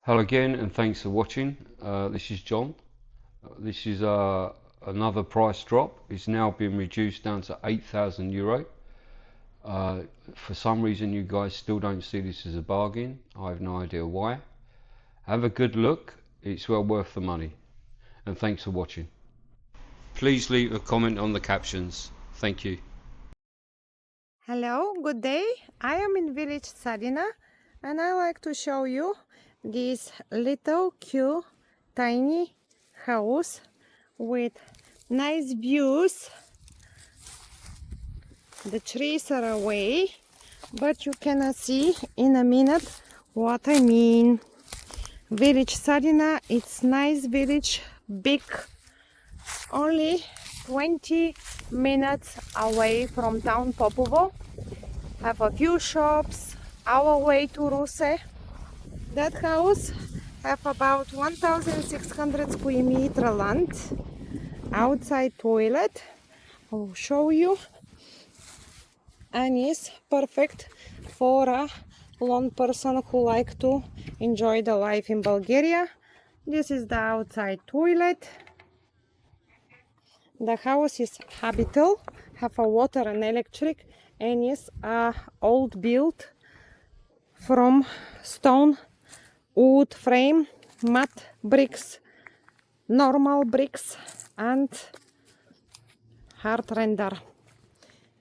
Hello again, and thanks for watching. This is John. This is another price drop. It's now been reduced down to €8,000. For some reason you guys still don't see this as a bargain. I have no idea why. Have a good look. It's well worth the money. And thanks for watching. Please leave a comment on the captions. Thank you. Hello, good day. I am in Village Sadina and I like to show you this little cute tiny house with nice views. The trees are away, but you cannot see in a minute what I mean. Village Sadina, it's nice village, big, only 20 minutes away from town Popovo. Have a few shops, our way to Ruse. That house have about 1,600 square meter land, outside toilet, I'll show you, and is perfect for a lone person who like to enjoy the life in Bulgaria. This is the outside toilet. The house is habitable, have a water and electric, and is old built from stone, wood frame, mud bricks, normal bricks, and hard render.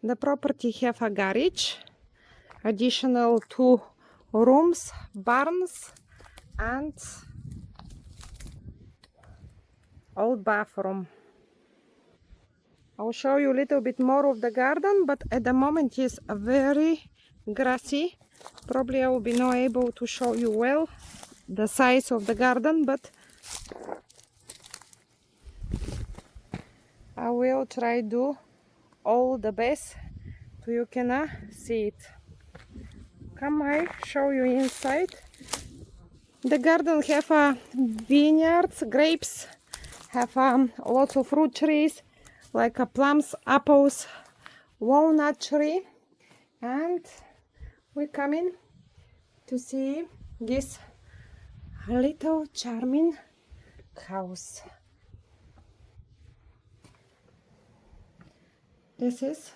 The property have a garage, additional 2 rooms, barns, and old bathroom. I'll show you a little bit more of the garden, but at the moment it's very grassy. Probably I will be not able to show you well the size of the garden, but I will try do all the best so you can see it. Come, I show you inside. The garden have vineyards, grapes, have lots of fruit trees like plums, apples, walnut tree, and we come in to see this little charming house. This is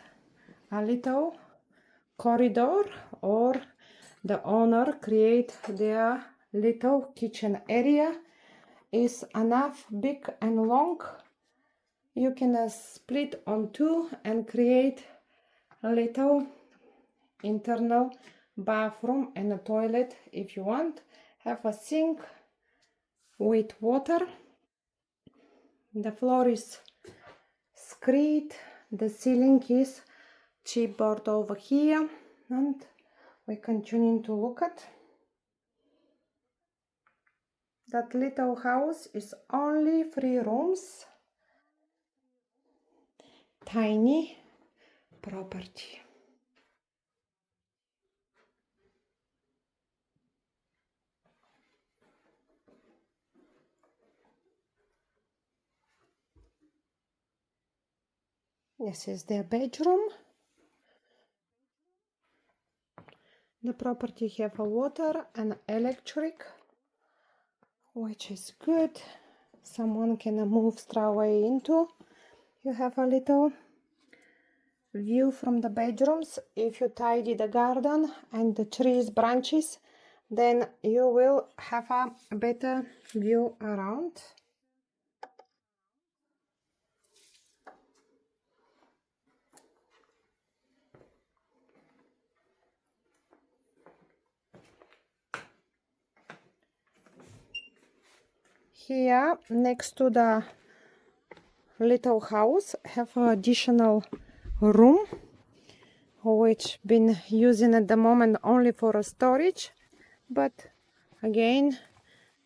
a little corridor, or the owner create their little kitchen area. Is enough big and long. You can split on 2 and create a little internal bathroom and a toilet if you want. Have a sink with water. The floor is screed. The ceiling is chipboard over here, and we continue to look at. That little house is only 3 rooms. Tiny property. This is their bedroom. The property have a water and electric, which is good. Someone can move straight away into. You have a little view from the bedrooms. If you tidy the garden and the trees branches, then you will have a better view around. Here next to the little house have an additional room, which been using at the moment only for a storage, but again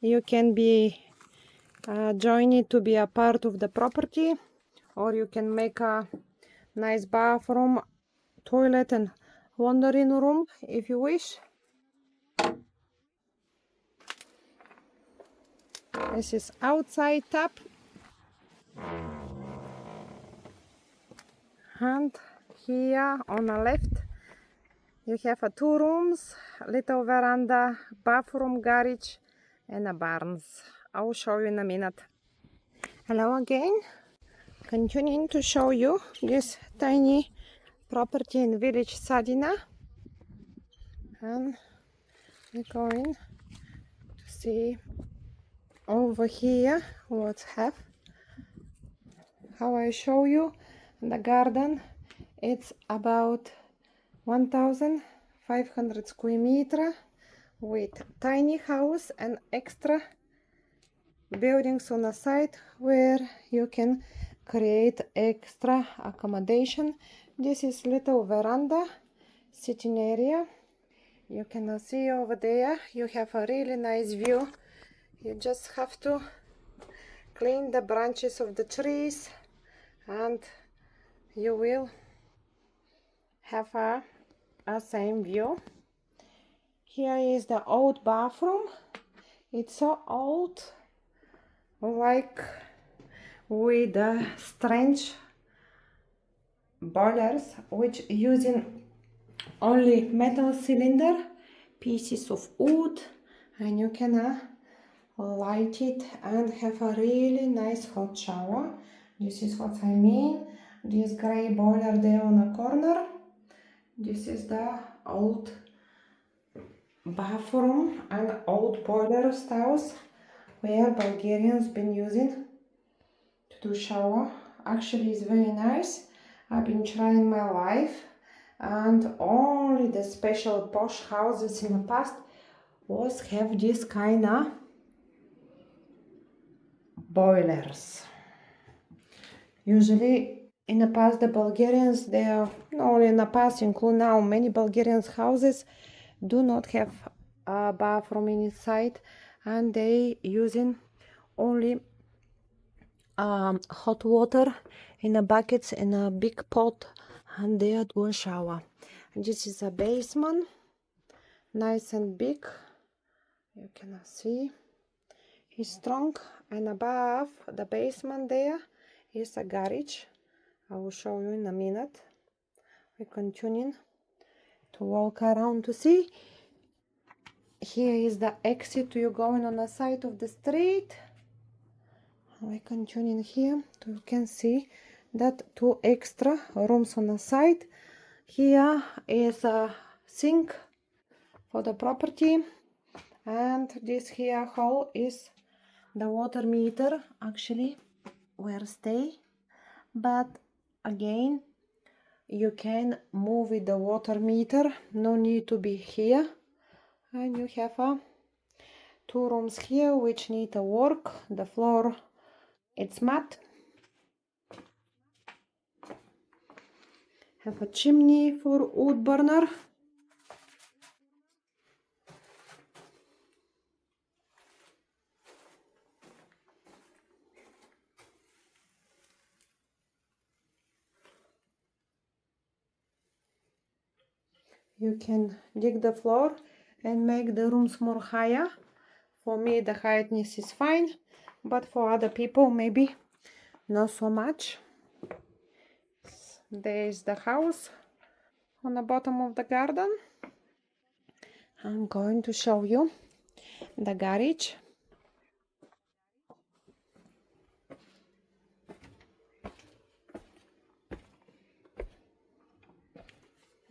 you can be join it to be a part of the property, or you can make a nice bathroom, toilet, and laundry room if you wish. This is outside tap, and here on the left you have 2 rooms, little veranda, bathroom, garage, and a barns. I will show you in a minute. Hello again. Continuing to show you this tiny property in Village Sadina, and we're going to see over here what have. How I show you the garden. It's about 1,500 square meter with tiny house and extra buildings on the side where you can create extra accommodation. This is little veranda sitting area. You can see over there you have a really nice view. You just have to clean the branches of the trees and you will have a same view. Here is the old bathroom. It's so old, like with the strange boilers which using only metal cylinder, pieces of wood, and you can light it and have a really nice hot shower. This is what I mean. This gray boiler there on the corner. This is the old bathroom and old boiler styles where Bulgarians been using to do shower. Actually, it's very nice. I've been trying my life, and only the special posh houses in the past was have this kind of boilers. Usually in the past the Bulgarians, they are not only in the past, include now, many Bulgarians houses do not have a bathroom inside, and they using only hot water in the buckets in a big pot, and they do a shower. And this is a basement, nice and big. You can see it's strong, and above the basement there is a garage. I will show you in a minute. We're continuing to walk around to see. Here is the exit. You're going on the side of the street. We're continuing here. You can see that two extra rooms on the side. Here is a sink for the property, and this here hole is the water meter, actually where stay. But again, you can move with the water meter, no need to be here. And you have two rooms here which need to work. The floor, it's matte. Have a chimney for wood burner. You can dig the floor and make the rooms more higher. For me, the heightness is fine, but for other people, maybe not so much. There is the house on the bottom of the garden. I'm going to show you the garage.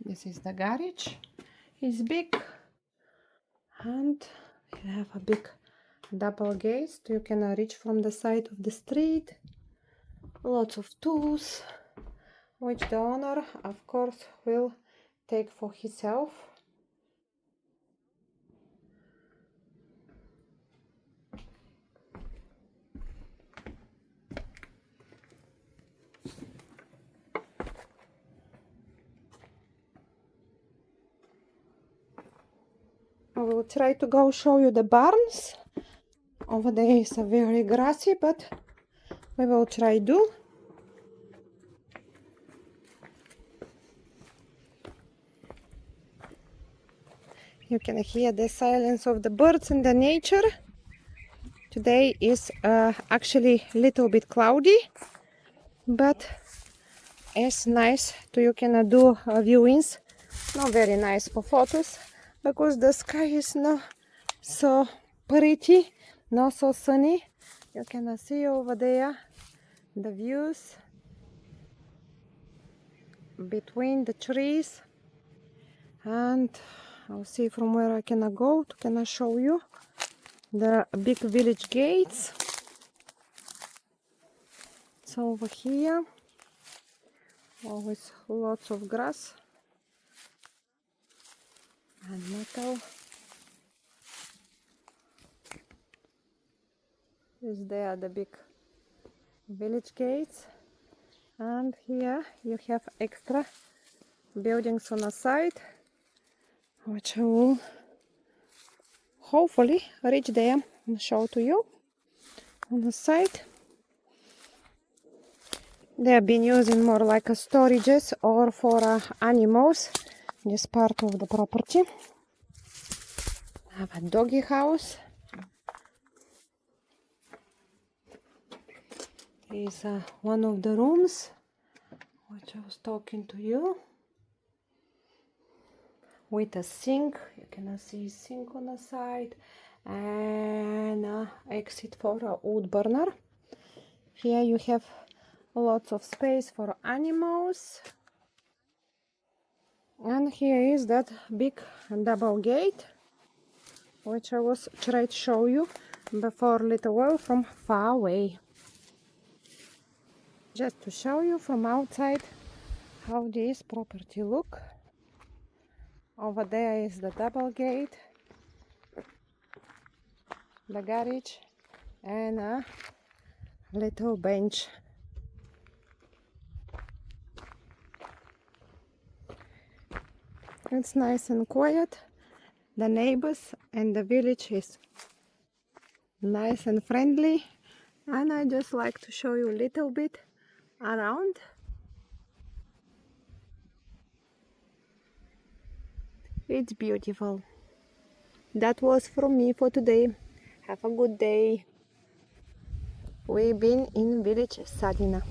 This is the garage. It's big, and you have a big double gate. You can reach from the side of the street. Lots of tools, which the owner, of course, will take for himself. I will try to go show you the barns. Over there is a very grassy, but we will try do. You can hear the silence of the birds and the nature. Today is actually a little bit cloudy, but it's nice to you can do viewings. Not very nice for photos because the sky is not so pretty, not so sunny. You can see over there the views between the trees, and I'll see from where I can go to show you the big village gates. It's over here, always lots of grass and metal. Is there the big village gates, and here you have extra buildings on the side, which I will hopefully reach there and show to you. On the side they have been using more like a storages or for animals, this part of the property. I have a doggy house. Is one of the rooms which I was talking to you, with a sink. You can see sink on the side and exit for a wood burner. Here you have lots of space for animals, and here is that big double gate which I was trying to show you before a little while from far away, just to show you from outside how this property look. Over there is the double gate, the garage, and a little bench. It's nice and quiet. The neighbors and the village is nice and friendly, and I just like to show you a little bit around. It's beautiful. That was from me for today. Have a good day. We've been in Village Sadina.